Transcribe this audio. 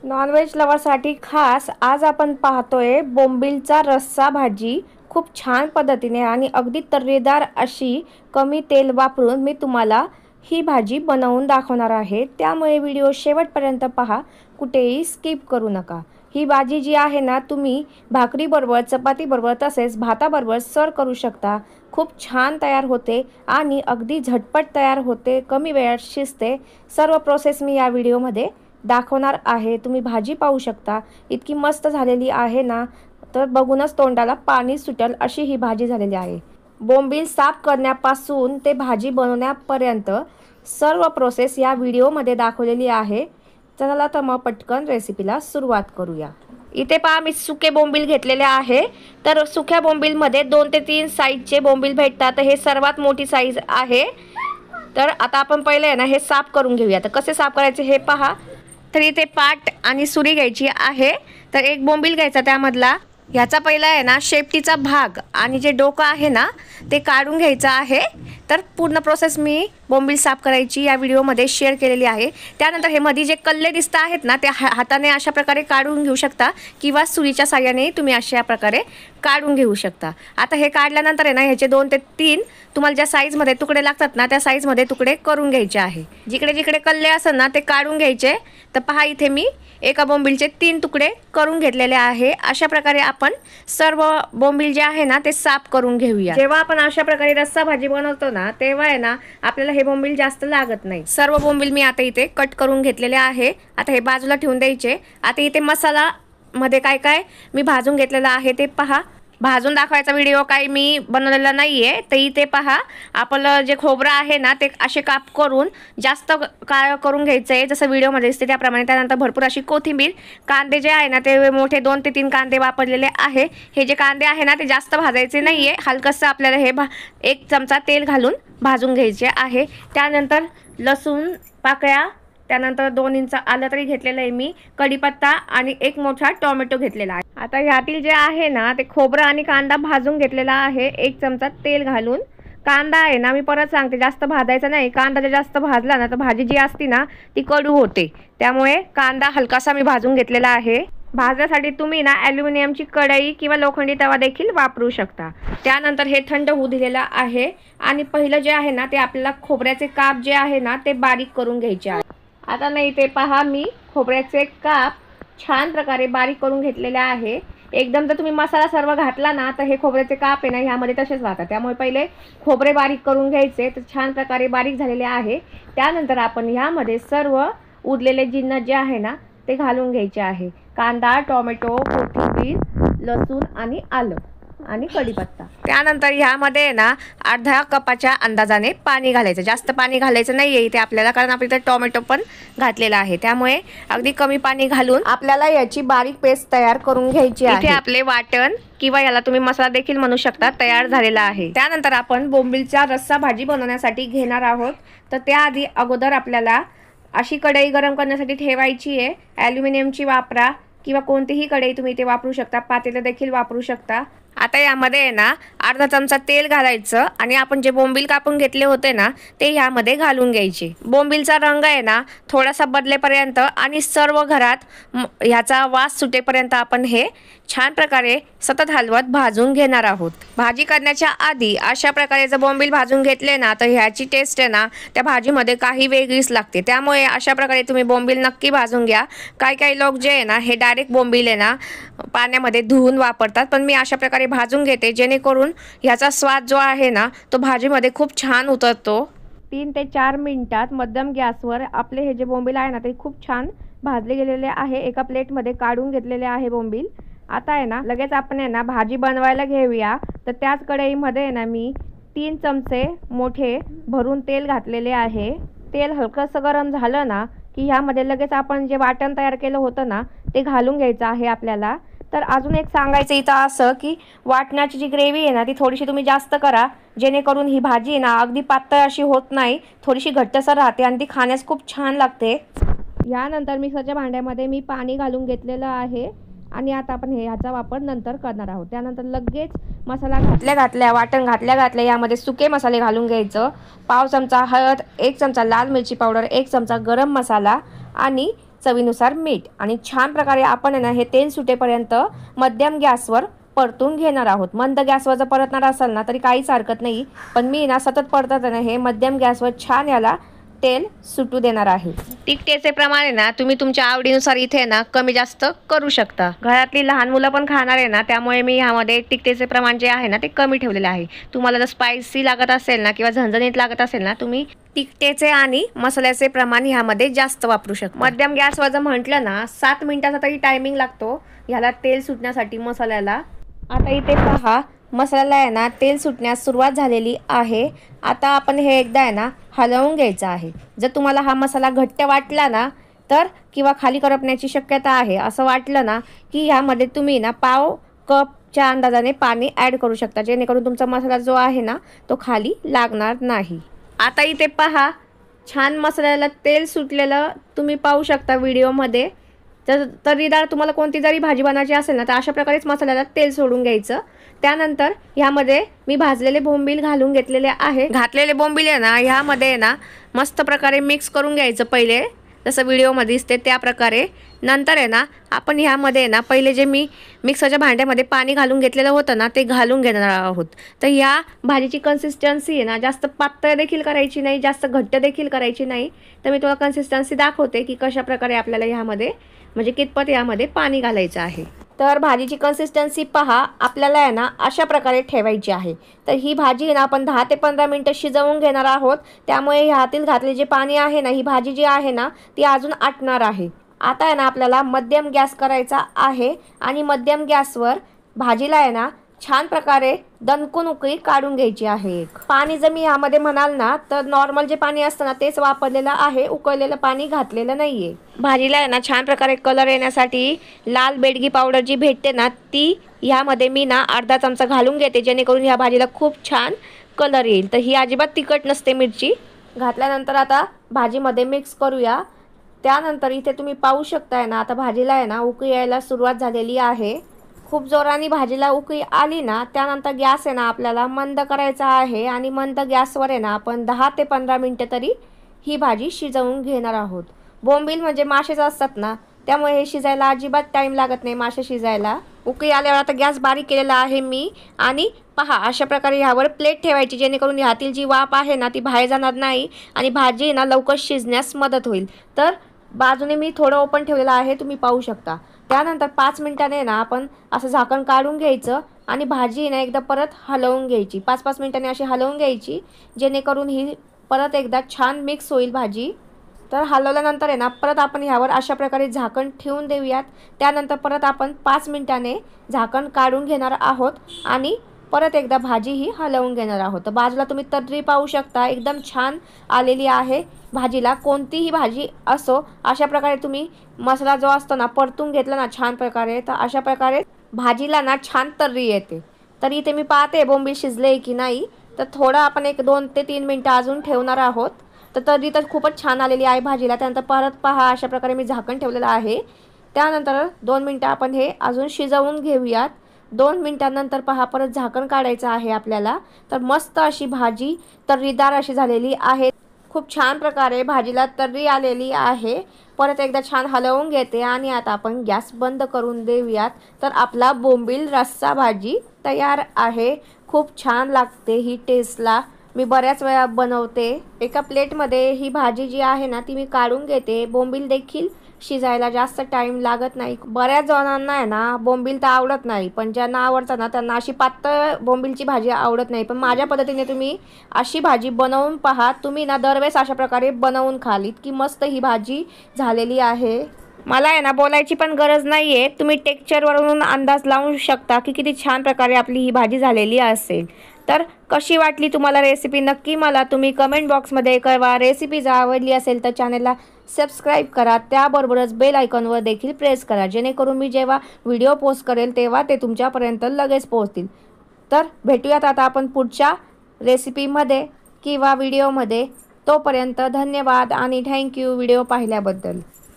Non veg लवरसाठी खास आज आपण पाहतोय बोंबीलचा रस्सा भाजी। खूप छान पद्धतीने आणि अगदी तर्रेदार अशी कमी तेल वापरून मी तुम्हाला ही भाजी बनवून दाखवणार आहे। त्यामुळे व्हिडिओ शेवटपर्यंत पहा, कुठेही स्किप करू नका। ही भाजी जी आहे ना, तुम्ही भाकरी बरोबर, चपाती बरोबर तसेच भाता बरोबर सर्व करू शकता। खूप छान तयार होते आणि अगदी झटपट तयार होते, कमी वेळात शिजते। सर्व प्रोसेस मी या व्हिडिओमध्ये दाखवणार आहे। तुम्ही भाजी पाहू शकता, इतकी मस्त झालेली आहे ना, तर बघूनच तोंडाला पाणी सुटेल अशी ही भाजी झालेली आहे। बोंबील साफ करण्यापासून ते भाजी बनवण्यापर्यंत सर्व प्रोसेस या व्हिडिओमध्ये दाखवलेली आहे। चला तर मग पटकन रेसिपीला सुरुवात करूया। इथे पहा, मी सुके बोंबील घेतलेले आहे। तर सुक्या बोंबीलमध्ये 2 ते 3 साईजचे बोंबील भेटतात। हे सर्वात मोठी साईज आहे। तर आता आपण पहिले आहे ना, हे साफ करून घेऊया। तर कसे साफ करायचे हे पहा। तर इथे पाट आणि सुरी घ्यायची आहे। तर एक बोंबील घ्यायचा, त्यामधला ह्याचा पहिला आहे ना शेपटीचा भाग आणि जे डोकं आहे ना ते काढून घ्यायचं आहे। तर पूर्ण प्रोसेस मी बोंबील साफ करायची या व्हिडिओमध्ये शेअर केलेली आहे। त्यानंतर हे मध्ये जे कल्ले दिसत आहेत ना, ते हाताने अशा प्रकारे काढून घेऊ शकता किंवा सुरीच्या साहाय्याने तुम्ही अशा प्रकारे काढून घेऊ शकता। आता हे काढल्यानंतर आहे ना, ह्याचे 2 ते 3 तुम्हाला ज्या साईजमध्ये तुकडे लागतात ना, त्या साईजमध्ये तुकडे करून घ्यायचे आहे। जिकडे जिकडे कल्ले असेल ना ते काढून घ्यायचे। तर पहा, इथे मी एका बोंबीलचे 3 तुकडे करून घेतलेले आहे। अशा प्रकारे आपण सर्व बोंबील जे आहे ना ते साफ करून घेऊया। जेव्हा आपण अशा प्रकारे रस्सा भाजी बनवतो ना, तेव्हा आहे ना आपल्याला हे बोंबील जास्त लागत नाही। सर्व बोंबील मी आता इथे कट करून घेतलेले आहे। आता हे बाजूला ठेवून द्यायचे। आता इथे मसाला मध्ये काय काय मी भाजून घेतलेला आहे ते पहा। भाजून दाखवायचा व्हिडिओ काही मी बनवलेला नाहीये। तर इथे पहा, आपलं जे खोबरं आहे ना ते असे काप करून जास्त काळ करून घ्यायचंय, जसं व्हिडिओमध्ये दिसते त्याप्रमाणे। त्यानंतर भरपूर अशी कोथिंबीर, कांदे जे आहे ना ते मोठे 2 ते 3 कांदे वापरलेले आहे। हे जे कांदे आहे ना ते जास्त भाजायचे नाहीये, हलकसं आपल्याला हे 1 चमचा तेल घालून भाजून घ्यायचे आहे। त्यानंतर लसूण पाकळ्या, त्यानंतर 2 इंच आलं तरी घेतलेलं आहे मी, कढीपत्ता आणि 1 मोठा टोमॅटो घेतलेला आहे। आता ह्यातील जे आहे ना ते खोबरं आणि कांदा भाजून घेतलेला आहे 1 चमचा तेल घालून। कांदा आहे ना, मी परत सांगते, जास्त भाजायचा नाही। कांदा जर जास्त भाजला ना तर भाजी जी असती ना ती कडू होते। त्यामुळे कांदा हलकासा मी भाजून घेतलेला आहे। भाजण्यासाठी तुम्ही ना ॲल्युमिनियमची कढई किंवा लोखंडी तवा देखील वापरू शकता। त्यानंतर हे थंड होऊ दिलेला आहे आणि पहिलं जे आहे ना ते आपल्याला खोबऱ्याचे काप जे आहे ना ते बारीक करून घ्यायचे आहे। आता नाही ते पहा, मी खोबऱ्याचे काप छान प्रकारे बारीक करून घेतलेले आहे। एकदम जर तुम्ही मसाला सर्व घातला ना तर हे खोबऱ्याचे काप आहे ना ह्यामध्ये तसेच राहतात। त्यामुळे पहिले खोबरे बारीक करून घ्यायचे। तर छान प्रकारे बारीक झालेले आहे। त्यानंतर आपण ह्यामध्ये सर्व उरलेले जिन्नस जे आहे ना ते घालून घ्यायचे आहे। कांदा, टोमॅटो, कोथिंबीर, लसूण आणि आलं आणि कढीपत्ता। त्यानंतर ह्यामध्ये ना अर्धा कपाच्या अंदाजाने पाणी घालायचं। जास्त पाणी घालायचं नाहीये इथे आपल्याला, कारण आपण इथे टोमॅटो पण घातलेला आहे। त्यामुळे अगदी कमी पाणी घालून आपल्याला याची बारीक पेस्ट तयार करून घ्यायची आहे। इथे आपले वाटण किंवा याला तुम्ही मसाला देखील म्हणू शकता तयार झालेला आहे। त्यानंतर आपण बोंबीलचा रस्सा भाजी बनवण्यासाठी घेणार आहोत। तर त्याआधी अगोदर आपल्याला अशी कढई गरम करण्यासाठी ठेवायची आहे। ॲल्युमिनियमची वापरा किंवा कोणतीही कढई तुम्ही इथे वापरू शकता, पातेलं देखील वापरू शकता। आता यामध्ये आहे ना अर्धा चमचा तेल घालायचं आणि आपण जे बोंबील कापून घेतले होते ना ते ह्यामध्ये घालून घ्यायचे। बोंबीलचा रंग आहे ना थोडासा बदलेपर्यंत आणि सर्व घरात ह्याचा वास सुटेपर्यंत आपण हे छान प्रकारे सतत हलवत भाजून घेणार आहोत। भाजी करण्याच्या आधी अशा प्रकारे जर बोंबील भाजून घेतले ना तर ह्याची टेस्ट आहे ना त्या भाजीमध्ये काही वेगळीच लागते। त्यामुळे अशा प्रकारे तुम्ही बोंबील नक्की भाजून घ्या। काही लोक जे आहे ना हे डायरेक्ट बोंबील आहे ना पाण्यामध्ये धुवून वापरतात, पण मी अशा प्रकारे भाजून घेते जेणेकरून ह्याचा स्वाद जो आहे ना तो भाजीमध्ये खूप छान उतरतो। 3 ते 4 मिनिटात मध्यम गॅसवर आपले हे जे बोंबील आहे ना ते खूप छान भाजले गेलेले आहे। एका प्लेटमध्ये काढून घेतलेले आहे बोंबील। आता आहे ना लगेच आपण आहे ना भाजी बनवायला घेऊया। तर त्याच कढईमध्ये आहे ना मी 3 चमचे मोठे भरून तेल घातलेले आहे। तेल हलकंसं गरम झालं ना की ह्यामध्ये लगेच आपण जे वाटण तयार केलं होतं ना ते घालून घ्यायचं आहे आपल्याला। तर अजून एक सांगायचं इथं असं की वाटणाची जी ग्रेव्ही आहे ना ती थोडीशी तुम्ही जास्त करा, जेणेकरून ही भाजी आहे ना अगदी पातळ अशी होत नाही, थोडीशी घट्टसर राहते आणि ती खाण्यास खूप छान लागते। यानंतर मिक्सरच्या भांड्यामध्ये मी पाणी घालून घेतलेलं आहे आणि आता आपण ह्याचा वापर नंतर करणार आहोत। त्यानंतर लगेच मसाला घातल्या वाटण घातल्या यामध्ये सुके मसाले घालून घ्यायचं। पाव चमचा हळद, 1 चमचा लाल मिरची पावडर, 1 चमचा गरम मसाला आणि चवीनुसार मीठ आणि छान प्रकारे आपण ना हे तेल सुटेपर्यंत मध्यम गॅसवर परतून घेणार आहोत। मंद गॅसवर जर परतणार असाल ना तरी काहीच हरकत नाही, पण मी ना सतत परतताना हे मध्यम गॅसवर छान याला तेल सुटू देणार आहे। तिखटेचे प्रमाण ना तुम्ही तुमच्या आवडीनुसार इथे ना कमी जास्त करू शकता। घरातली लहान मुलं पण खाणार आहे ना, त्यामुळे मी ह्यामध्ये तिखटेचे प्रमाण जे आहे ना ते कमी ठेवलेले आहे। तुम्हाला जर स्पायसी लागत असेल ना किंवा झणझणीत लागत असेल ना, तुम्ही तिखटेचे आणि मसाल्याचे प्रमाण ह्यामध्ये जास्त वापरू शकता। मध्यम गॅसवर जर म्हटलं ना 7 मिनिटाचा तरी टायमिंग लागतो ह्याला तेल सुटण्यासाठी मसाल्याला। आता इथे पहा मसाल्याला आहे ना तेल सुटण्यास सुरुवात झालेली आहे। आता आपण हे एकदा आहे ना हलवून घ्यायचं आहे। जर तुम्हाला हा मसाला घट्ट वाटला ना तर किंवा खाली करपण्याची शक्यता आहे असं वाटलं ना की ह्यामध्ये तुम्ही ना पाव कपच्या अंदाजाने पाणी ॲड करू शकता, जेणेकरून तुमचा मसाला जो आहे ना तो खाली लागणार नाही। आता इथे पहा छान मसाल्याला तेल सुटलेलं तुम्ही पाहू शकता व्हिडिओमध्ये। तर्रीदार तुम्हाला कोणती जरी भाजी बनायची असेल ना तर अशा प्रकारेच मसाल्याला तेल सोडून घ्यायचं। त्यानंतर ह्यामध्ये मी भाजलेले बोंबील घालून घेतलेले आहे। घातलेले बोंबील आहे ना ह्यामध्ये ना मस्त प्रकारे मिक्स करून घ्यायचं पहिले, जसं व्हिडिओमध्ये दिसते त्या प्रकारे। नंतर आहे ना आपण ह्यामध्ये ना पहिले जे मी मिक्सरच्या भांड्यामध्ये पाणी घालून घेतलेलं होतं ना ते घालून घेणार आहोत। तर ह्या भाजीची कन्सिस्टन्सी आहे ना जास्त पातळ देखील करायची नाही, जास्त घट्ट देखील करायची नाही। तर मी तुम्हाला कन्सिस्टन्सी दाखवते की कशा प्रकारे आपल्याला ह्यामध्ये म्हणजे कितपत यामध्ये पाणी घालायचं आहे। तर भाजीची कन्सिस्टन्सी पहा आपल्याला आहे ना अशा प्रकारे ठेवायची आहे। तर ही भाजी ना आपण 10 ते 15 मिनिटं शिजवून घेणार आहोत, त्यामुळे ह्यातील घातले जे पाणी आहे ना ही भाजी जी आहे ना ती अजून आटणार आहे। आता आहे ना आपल्याला मध्यम गॅस करायचा आहे आणि मध्यम गॅसवर भाजीला आहे ना छान प्रकारे दणकून उकळी काढून घ्यायची आहे। पाणी जर मी ह्यामध्ये म्हणाल ना तर नॉर्मल जे पाणी असतं ना तेच वापरलेलं आहे, उकळलेलं पाणी घातलेलं नाहीये। भाजीला आहे ना छान प्रकारे कलर येण्यासाठी लाल बेडगी पावडर जी भेटते ना ती ह्यामध्ये मी ना अर्धा चमचा घालून घेते, जेणेकरून ह्या भाजीला खूप छान कलर येईल। तर ही अजिबात तिखट नसते मिरची। घातल्यानंतर आता भाजीमध्ये मिक्स करूया। त्यानंतर इथे तुम्ही पाहू शकताय ना आता भाजीला आहे ना उकळी यायला सुरुवात झालेली आहे। खूप जोराने भाजीला उकळी आली ना त्यानंतर गॅस आहे ना आपल्याला मंद करायचा आहे आणि मंद गॅसवर आहे ना आपण 10 ते 15 मिनिटं तरी ही भाजी शिजवून घेणार आहोत। बोंबील म्हणजे मासेच असतात ना, त्यामुळे हे शिजायला अजिबात टाईम लागत नाही मासे शिजायला। उकळी आल्यावर आता गॅस बारीक केलेला आहे मी आणि पहा अशा प्रकारे ह्यावर प्लेट ठेवायची, जेणेकरून ह्यातील जी वाफ आहे ना ती बाहेर जाणार नाही आणि भाजी ना लवकर शिजण्यास मदत होईल। तर बाजूने मी थोडं ओपन ठेवलेलं आहे, तुम्ही पाहू शकता। त्यानंतर 5 मिनिटांनी ना आपण असं झाकण काढून घ्यायचं आणि भाजी ना एकदा परत हलवून घ्यायची। 5-5 मिनिटांनी अशी हलवून घ्यायची, जेणेकरून ही परत एकदा छान मिक्स होईल भाजी। तर हलवल्यानंतर आहे ना परत आपण ह्यावर अशा प्रकारे झाकण ठेवून देऊयात। त्यानंतर परत आपण 5 मिनिटांनी झाकण काढून घेणार आहोत आणि परत एकदा भाजी ही हलवून घेणार आहोत। तर बाजूला तुम्ही तर्री पाहू शकता एकदम छान आलेली आहे भाजीला। कोणतीही भाजी असो अशा प्रकारे तुम्ही मसाला जो असतो ना परतून घेतला ना छान प्रकारे, तर अशा प्रकारे भाजीला ना छान तर्री येते। तर इथे मी पाहते बोंबील शिजले की नाही, तर थोडं आपण एक 2 ते 3 मिनिटं अजून ठेवणार आहोत। तर तर्री तर खूपच छान आलेली आहे भाजीला। त्यानंतर परत पहा अशा प्रकारे मी झाकण ठेवलेलं आहे। त्यानंतर 2 मिनिटं आपण हे अजून शिजवून घेऊयात। 2 मिनिटांनंतर पहा परत झाकण काढायचं आहे आपल्याला। तर मस्त अशी भाजी तर्रीदार अशी झालेली आहे। खूप छान प्रकारे भाजीला तर्री आलेली आहे। परत एकदा छान हलवून घेते आणि आता आपण गॅस बंद करून देऊयात। तर आपला बोंबील रस्सा भाजी तयार आहे। खूप छान लागते ही टेस्टला, मी बऱ्याच वेळा बनवते। एका प्लेटमध्ये ही भाजी जी आहे ना ती मी काढून घेते। बोंबील देखील शिजायला जास्त टाईम लागत नाही। बऱ्याच जणांना आहे ना बोंबील तर आवडत नाही, पण ज्यांना आवडतं ना त्यांना अशी पातळ बोंबीलची भाजी आवडत नाही। पण माझ्या पद्धतीने तुम्ही अशी भाजी बनवून पहा, तुम्ही ना दरवेळेस अशा प्रकारे बनवून खाल, इतकी मस्त ही भाजी झालेली आहे। मला आहे ना बोलायची पण गरज नाही आहे, तुम्ही टेक्स्चरवरून अंदाज लावू शकता की किती छान प्रकारे आपली ही भाजी झालेली असेल। तर कशी वाटली तुम्हाला रेसिपी नक्की मला तुम्ही कमेंट बॉक्समध्ये कळवा। रेसिपी जर आवडली असेल तर चॅनलला सबस्क्राईब करा, त्याबरोबरच बेल आयकॉनवर देखील प्रेस करा, जेणेकरून मी जेव्हा व्हिडिओ पोस्ट करेल तेव्हा ते तुमच्यापर्यंत लगेच पोहोचतील। तर भेटूयात आता आपण पुढच्या रेसिपीमध्ये किंवा व्हिडिओमध्ये। तोपर्यंत धन्यवाद आणि थँक्यू व्हिडिओ पाहिल्याबद्दल।